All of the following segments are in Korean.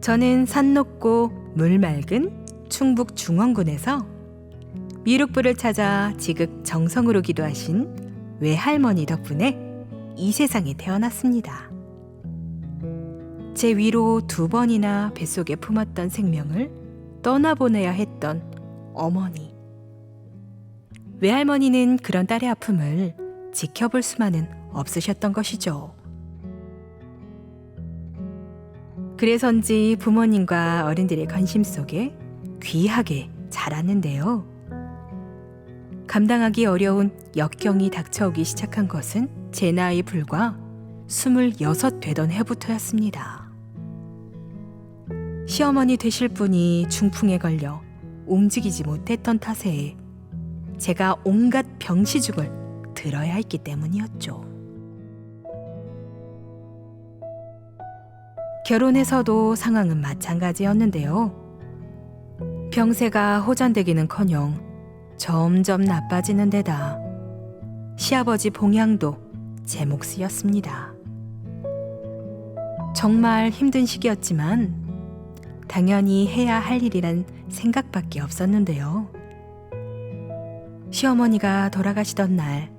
저는 산 높고 물 맑은 충북 중원군에서 미륵불을 찾아 지극 정성으로 기도하신 외할머니 덕분에 이 세상에 태어났습니다. 제 위로 2번이나 뱃속에 품었던 생명을 떠나보내야 했던 어머니. 외할머니는 그런 딸의 아픔을 지켜볼 수만은 없으셨던 것이죠. 그래서인지 부모님과 어른들의 관심 속에 귀하게 자랐는데요. 감당하기 어려운 역경이 닥쳐오기 시작한 것은 제 나이 불과 26 되던 해부터였습니다. 시어머니 되실 분이 중풍에 걸려 움직이지 못했던 탓에 제가 온갖 병시죽을 들어야 했기 때문이었죠. 결혼해서도 상황은 마찬가지였는데요. 병세가 호전되기는커녕 점점 나빠지는 데다 시아버지 봉양도 제 몫이었습니다. 정말 힘든 시기였지만 당연히 해야 할 일이란 생각밖에 없었는데요. 시어머니가 돌아가시던 날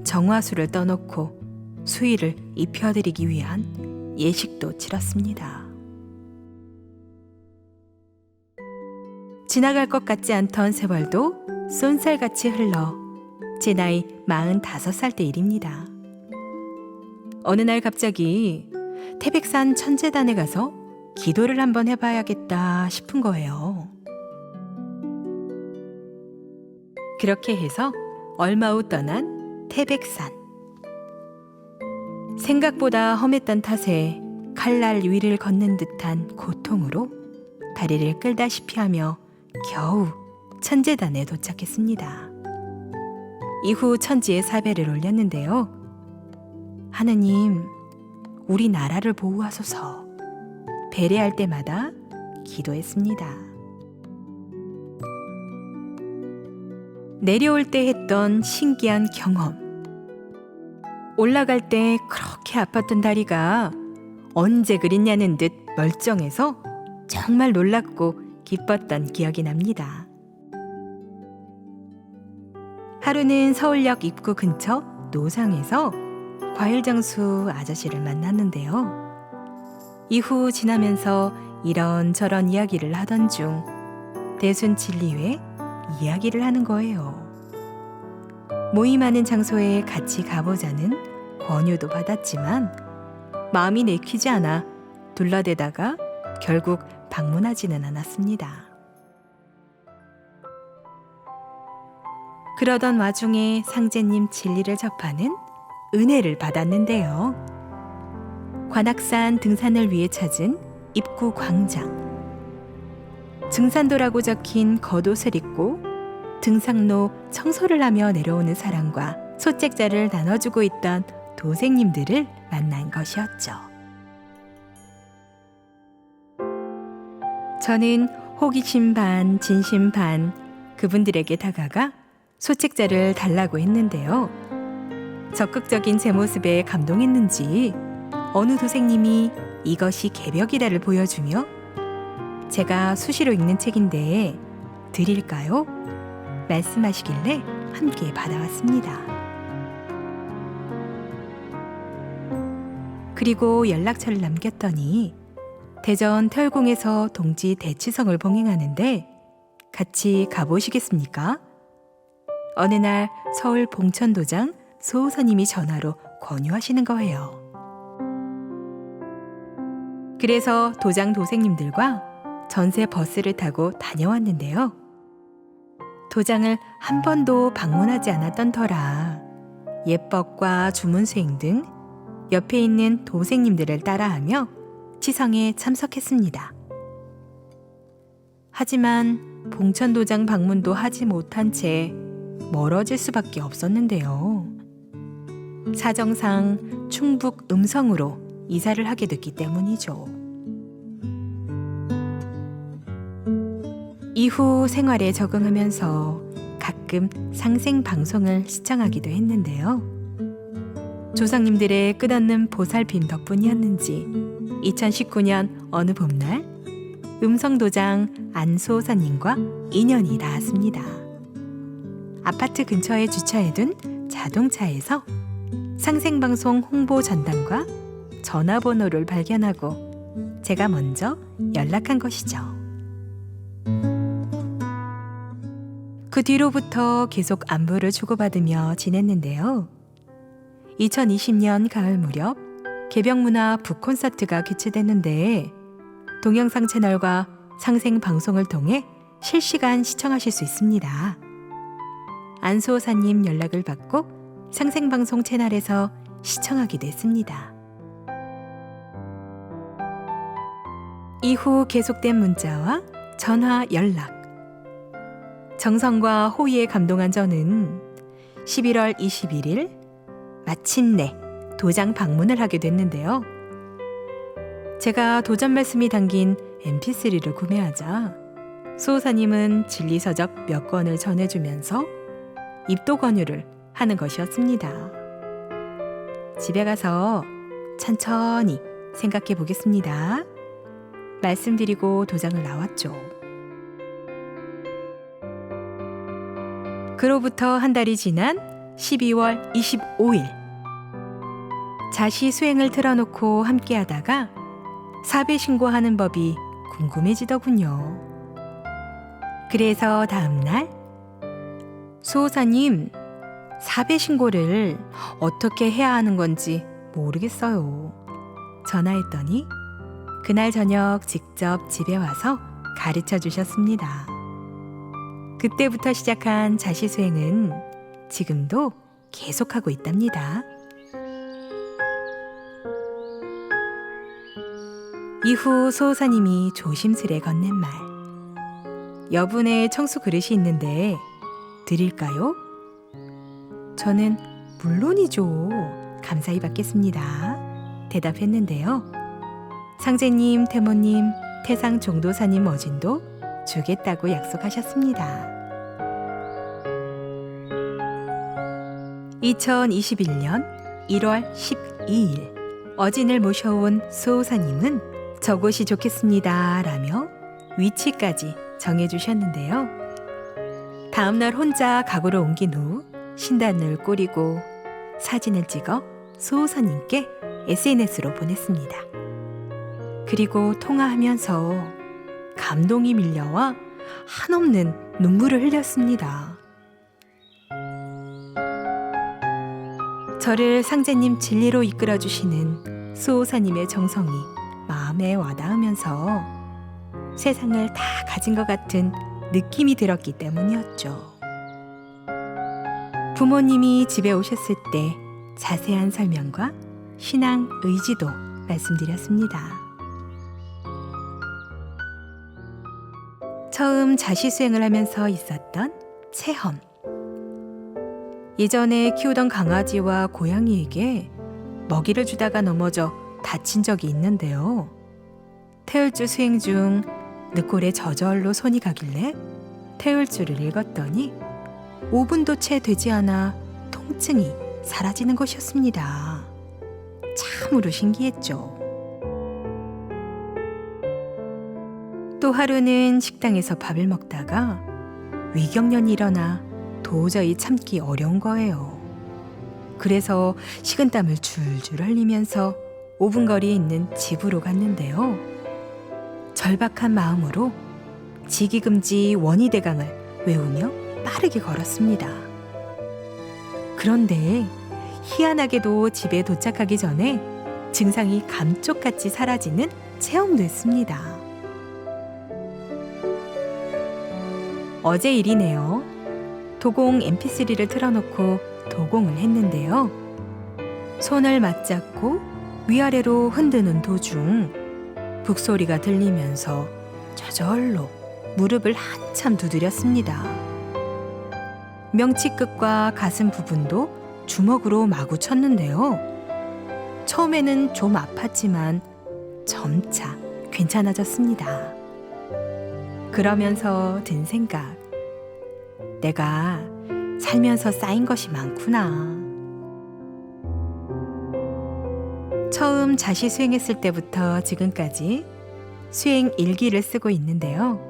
정화수를 떠놓고 수의를 입혀드리기 위한 예식도 치렀습니다. 지나갈 것 같지 않던 세월도 쏜살같이 흘러 제 나이 45살 때 일입니다. 어느 날 갑자기 태백산 천재단에 가서 기도를 한번 해봐야겠다 싶은 거예요. 그렇게 해서 얼마 후 떠난 태백산. 생각보다 험했던 탓에 칼날 위를 걷는 듯한 고통으로 다리를 끌다시피 하며 겨우 천재단에 도착했습니다. 이후 천지에 사배를 올렸는데요. 하느님, 우리나라를 보호하소서. 배례할 때마다 기도했습니다. 내려올 때 했던 신기한 경험. 올라갈 때 그렇게 아팠던 다리가 언제 그랬냐는 듯 멀쩡해서 정말 놀랍고 기뻤던 기억이 납니다. 하루는 서울역 입구 근처 노상에서 과일장수 아저씨를 만났는데요. 이후 지나면서 이런저런 이야기를 하던 중 대순진리회 이야기를 하는 거예요. 모임하는 장소에 같이 가보자는 권유도 받았지만 마음이 내키지 않아 둘러대다가 결국 방문하지는 않았습니다. 그러던 와중에 상제님 진리를 접하는 은혜를 받았는데요. 관악산 등산을 위해 찾은 입구 광장. 증산도라고 적힌 겉옷을 입고 등산로 청소를 하며 내려오는 사람과 소책자를 나눠주고 있던 도생님들을 만난 것이었죠. 저는 호기심 반, 진심 반 그분들에게 다가가 소책자를 달라고 했는데요. 적극적인 제 모습에 감동했는지 어느 도생님이 이것이 개벽이다를 보여주며 제가 수시로 읽는 책인데 드릴까요? 말씀하시길래 함께 받아왔습니다. 그리고 연락처를 남겼더니 대전 태월궁에서 동지 대치성을 봉행하는데 같이 가보시겠습니까? 어느 날 서울 봉천도장 소호선님이 전화로 권유하시는 거예요. 그래서 도장 도생님들과 전세 버스를 타고 다녀왔는데요. 도장을 한 번도 방문하지 않았던 터라 예법과 주문수행 등 옆에 있는 도생님들을 따라하며 치성에 참석했습니다. 하지만 봉천도장 방문도 하지 못한 채 멀어질 수밖에 없었는데요. 사정상 충북 음성으로 이사를 하게 됐기 때문이죠. 이후 생활에 적응하면서 가끔 상생 방송을 시청하기도 했는데요. 조상님들의 끝없는 보살핌 덕분이었는지 2019년 어느 봄날 음성도장 안수호사님과 인연이 닿았습니다. 아파트 근처에 주차해둔 자동차에서 상생방송 홍보 전단과 전화번호를 발견하고 제가 먼저 연락한 것이죠. 그 뒤로부터 계속 안부를 주고받으며 지냈는데요. 2020년 가을 무렵 개병문화 북콘서트가 개최됐는데 동영상 채널과 상생방송을 통해 실시간 시청하실 수 있습니다. 안수호사님 연락을 받고 상생방송 채널에서 시청하기도 했습니다. 이후 계속된 문자와 전화 연락. 정성과 호의에 감동한 저는 11월 21일 마침내 도장 방문을 하게 됐는데요. 제가 도전 말씀이 담긴 mp3를 구매하자 수호사님은 진리서적 몇 권을 전해주면서 입도 권유를 하는 것이었습니다. 집에 가서 천천히 생각해 보겠습니다. 말씀드리고 도장을 나왔죠. 그로부터 한 달이 지난 12월 25일 자시 수행을 틀어놓고 함께하다가 사배 신고하는 법이 궁금해지더군요. 그래서 다음날 수호사님, 사배 신고를 어떻게 해야 하는 건지 모르겠어요. 전화했더니 그날 저녁 직접 집에 와서 가르쳐 주셨습니다. 그때부터 시작한 자시 수행은 지금도 계속하고 있답니다. 이후 수호사님이 조심스레 건넨 말. 여분의 청수 그릇이 있는데 드릴까요? 저는 물론이죠. 감사히 받겠습니다. 대답했는데요. 상제님, 태모님, 태상 종도사님 어진도 주겠다고 약속하셨습니다. 2021년 1월 12일 어진을 모셔온 수호사님은 저곳이 좋겠습니다 라며 위치까지 정해주셨는데요. 다음날 혼자 가구를 옮긴 후 신단을 꾸리고 사진을 찍어 수호사님께 SNS로 보냈습니다. 그리고 통화하면서 감동이 밀려와 한없는 눈물을 흘렸습니다. 저를 상제님 진리로 이끌어주시는 수호사님의 정성이 마음에 와닿으면서 세상을 다 가진 것 같은 느낌이 들었기 때문이었죠. 부모님이 집에 오셨을 때 자세한 설명과 신앙 의지도 말씀드렸습니다. 처음 자시 수행을 하면서 있었던 체험. 예전에 키우던 강아지와 고양이에게 먹이를 주다가 넘어져 다친 적이 있는데요. 태울줄 수행 중 늑골에 저절로 손이 가길래 태울줄을 읽었더니 5분도 채 되지 않아 통증이 사라지는 것이었습니다. 참으로 신기했죠. 또 하루는 식당에서 밥을 먹다가 위경련이 일어나 도저히 참기 어려운 거예요. 그래서 식은땀을 줄줄 흘리면서 5분 거리에 있는 집으로 갔는데요. 절박한 마음으로 지기금지 원희대강을 외우며 빠르게 걸었습니다. 그런데 희한하게도 집에 도착하기 전에 증상이 감쪽같이 사라지는 체험도 했습니다. 어제 일이네요. 도공 mp3를 틀어놓고 도공을 했는데요. 손을 맞잡고 위아래로 흔드는 도중 북소리가 들리면서 저절로 무릎을 한참 두드렸습니다. 명치끝과 가슴 부분도 주먹으로 마구 쳤는데요. 처음에는 좀 아팠지만 점차 괜찮아졌습니다. 그러면서 든 생각. 내가 살면서 쌓인 것이 많구나. 처음 자시 수행했을 때부터 지금까지 수행 일기를 쓰고 있는데요.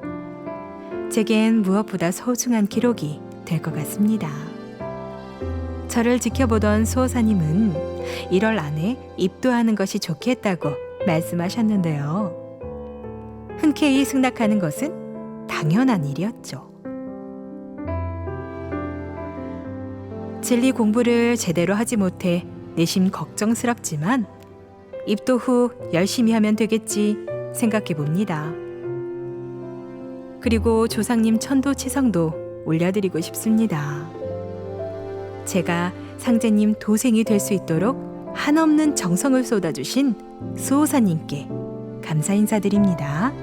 제겐 무엇보다 소중한 기록이 될 것 같습니다. 저를 지켜보던 수호사님은 1월 안에 입도하는 것이 좋겠다고 말씀하셨는데요. 흔쾌히 승낙하는 것은 당연한 일이었죠. 진리 공부를 제대로 하지 못해 내심 걱정스럽지만 입도 후 열심히 하면 되겠지 생각해 봅니다. 그리고 조상님 천도치성도 올려드리고 싶습니다. 제가 상제님 도생이 될 수 있도록 한없는 정성을 쏟아주신 수호사님께 감사 인사드립니다.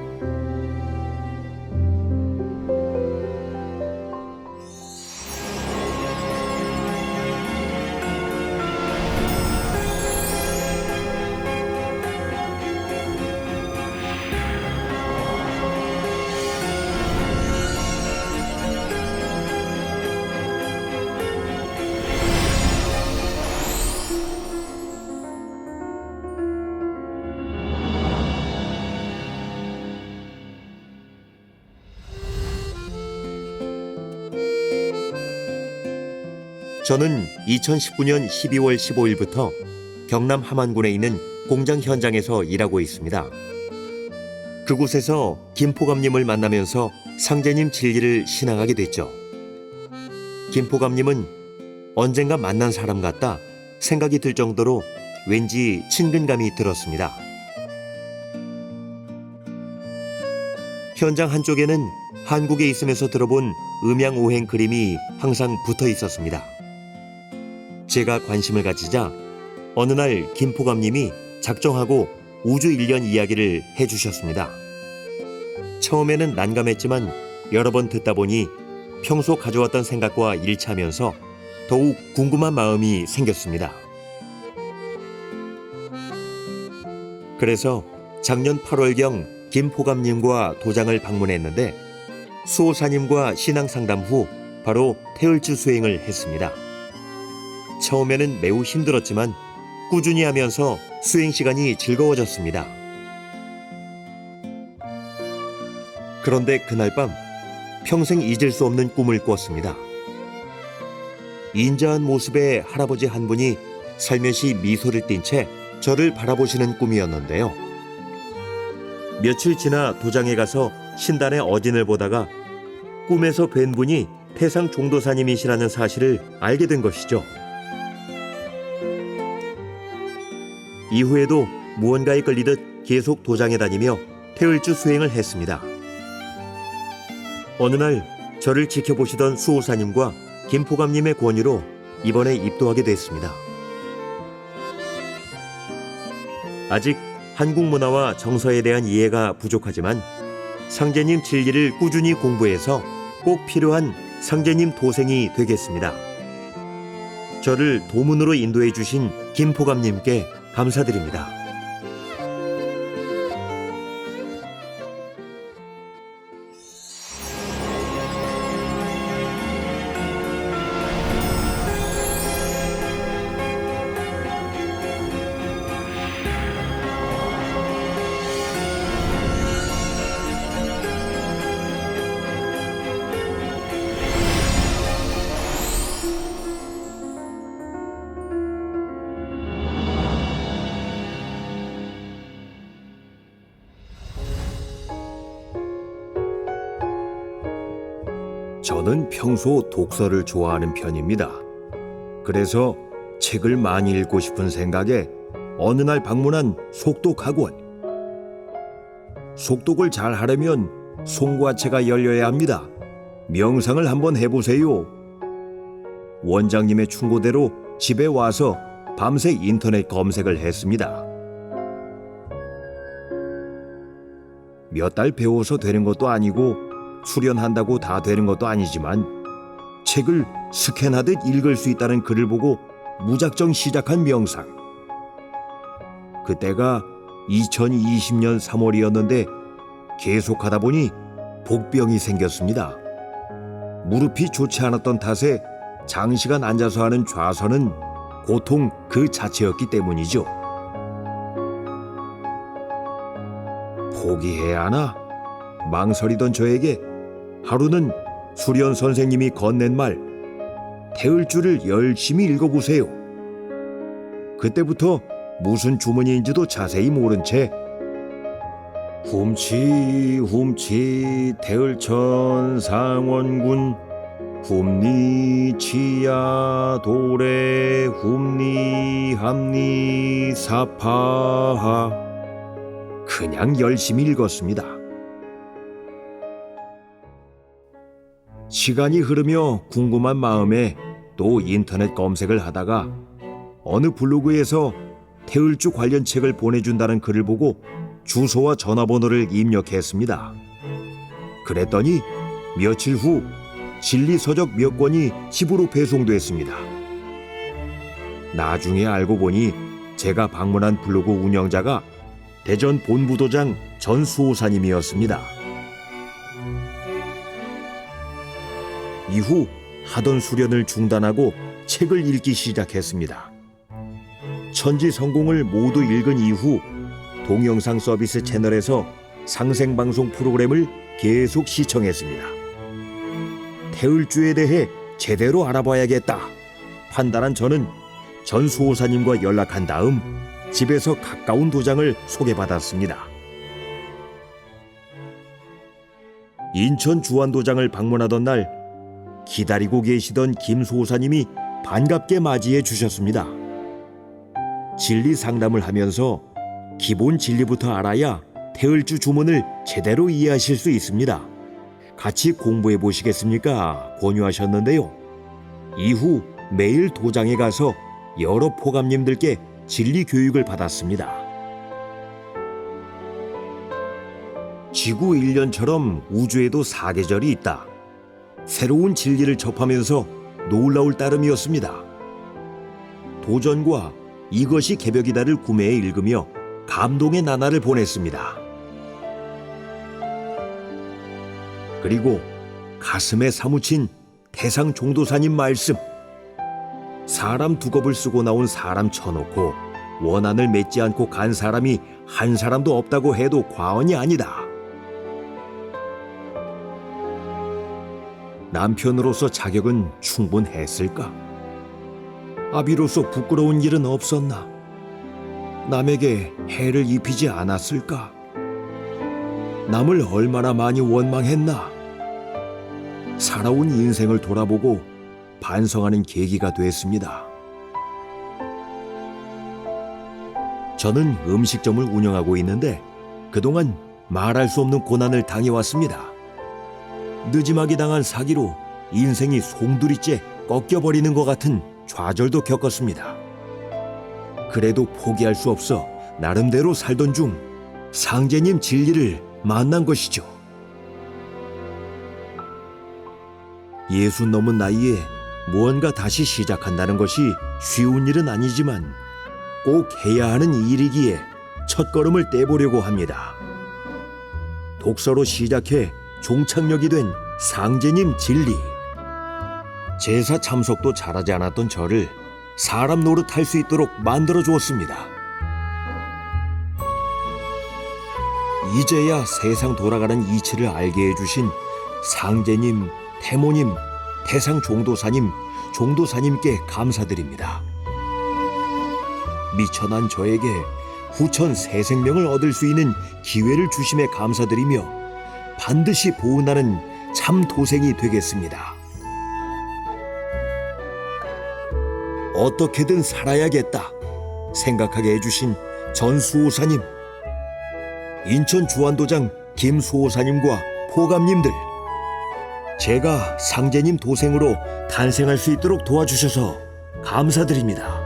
저는 2019년 12월 15일부터 경남 함안군에 있는 공장 현장에서 일하고 있습니다. 그곳에서 김포감님을 만나면서 상제님 진리를 신앙하게 됐죠. 김포감님은 언젠가 만난 사람 같다 생각이 들 정도로 왠지 친근감이 들었습니다. 현장 한쪽에는 한국에 있으면서 들어본 음양오행 그림이 항상 붙어 있었습니다. 제가 관심을 가지자 어느 날 김포감님이 작정하고 우주 일련 이야기를 해주셨습니다. 처음에는 난감했지만 여러 번 듣다 보니 평소 가져왔던 생각과 일치하면서 더욱 궁금한 마음이 생겼습니다. 그래서 작년 8월경 김포감님과 도장을 방문했는데 수호사님과 신앙상담 후 바로 태을주 수행을 했습니다. 처음에는 매우 힘들었지만 꾸준히 하면서 수행 시간이 즐거워졌습니다. 그런데 그날 밤 평생 잊을 수 없는 꿈을 꿨습니다. 인자한 모습의 할아버지 한 분이 살며시 미소를 띤 채 저를 바라보시는 꿈이었는데요. 며칠 지나 도장에 가서 신단의 어진을 보다가 꿈에서 뵌 분이 태상 종도사님이시라는 사실을 알게 된 것이죠. 이후에도 무언가에 끌리듯 계속 도장에 다니며 태을주 수행을 했습니다. 어느 날 저를 지켜보시던 수호사님과 김포감님의 권유로 이번에 입도하게 됐습니다. 아직 한국 문화와 정서에 대한 이해가 부족하지만 상제님 진리를 꾸준히 공부해서 꼭 필요한 상제님 도생이 되겠습니다. 저를 도문으로 인도해 주신 김포감님께 감사드립니다. 저는 평소 독서를 좋아하는 편입니다. 그래서 책을 많이 읽고 싶은 생각에 어느 날 방문한 속독학원. 속독을 잘 하려면 송과체가 열려야 합니다. 명상을 한번 해보세요. 원장님의 충고대로 집에 와서 밤새 인터넷 검색을 했습니다. 몇 달 배워서 되는 것도 아니고 수련한다고 다 되는 것도 아니지만 책을 스캔하듯 읽을 수 있다는 글을 보고 무작정 시작한 명상. 그때가 2020년 3월이었는데 계속하다 보니 복병이 생겼습니다. 무릎이 좋지 않았던 탓에 장시간 앉아서 하는 좌선은 고통 그 자체였기 때문이죠. 포기해야 하나? 망설이던 저에게 하루는 수련 선생님이 건넨 말 태을주를 열심히 읽어보세요. 그때부터 무슨 주문인지도 자세히 모른 채 훔치 태을천 상원군 훔니 치야 도래 훔니 함니 사파하 그냥 열심히 읽었습니다. 시간이 흐르며 궁금한 마음에 또 인터넷 검색을 하다가 어느 블로그에서 태을주 관련 책을 보내준다는 글을 보고 주소와 전화번호를 입력했습니다. 그랬더니 며칠 후 진리서적 몇 권이 집으로 배송됐습니다. 나중에 알고 보니 제가 방문한 블로그 운영자가 대전 본부도장 전수호사님이었습니다. 이후 하던 수련을 중단하고 책을 읽기 시작했습니다. 천지 성공을 모두 읽은 이후 동영상 서비스 채널에서 상생방송 프로그램을 계속 시청했습니다. 태을주에 대해 제대로 알아봐야겠다 판단한 저는 전수호사님과 연락한 다음 집에서 가까운 도장을 소개받았습니다. 인천 주안도장을 방문하던 날 기다리고 계시던 김수호사님이 반갑게 맞이해 주셨습니다. 진리 상담을 하면서 기본 진리부터 알아야 태을주 주문을 제대로 이해하실 수 있습니다. 같이 공부해 보시겠습니까? 권유하셨는데요. 이후 매일 도장에 가서 여러 포감님들께 진리 교육을 받았습니다. 지구 1년처럼 우주에도 사계절이 있다. 새로운 진리를 접하면서 놀라울 따름이었습니다. 도전과 이것이 개벽이다를 구매해 읽으며 감동의 나날을 보냈습니다. 그리고 가슴에 사무친 태상 종도사님 말씀. 사람 두 겁을 쓰고 나온 사람 쳐놓고 원한을 맺지 않고 간 사람이 한 사람도 없다고 해도 과언이 아니다. 남편으로서 자격은 충분했을까? 아비로서 부끄러운 일은 없었나? 남에게 해를 입히지 않았을까? 남을 얼마나 많이 원망했나? 살아온 인생을 돌아보고 반성하는 계기가 됐습니다. 저는 음식점을 운영하고 있는데 그동안 말할 수 없는 고난을 당해왔습니다. 늦지막이 당한 사기로 인생이 송두리째 꺾여버리는 것 같은 좌절도 겪었습니다. 그래도 포기할 수 없어 나름대로 살던 중 상제님 진리를 만난 것이죠. 60 넘은 나이에 무언가 다시 시작한다는 것이 쉬운 일은 아니지만 꼭 해야 하는 일이기에 첫걸음을 떼보려고 합니다. 독서로 시작해 종착역이 된 상제님 진리. 제사 참석도 잘하지 않았던 저를 사람 노릇할 수 있도록 만들어 주었습니다. 이제야 세상 돌아가는 이치를 알게 해주신 상제님, 태모님, 태상 종도사님, 종도사님께 감사드립니다. 미천한 저에게 후천 새 생명을 얻을 수 있는 기회를 주심에 감사드리며 반드시 보은하는 참 도생이 되겠습니다. 어떻게든 살아야겠다 생각하게 해주신 전수호사님, 인천 주안도장 김수호사님과 포감님들, 제가 상제님 도생으로 탄생할 수 있도록 도와주셔서 감사드립니다.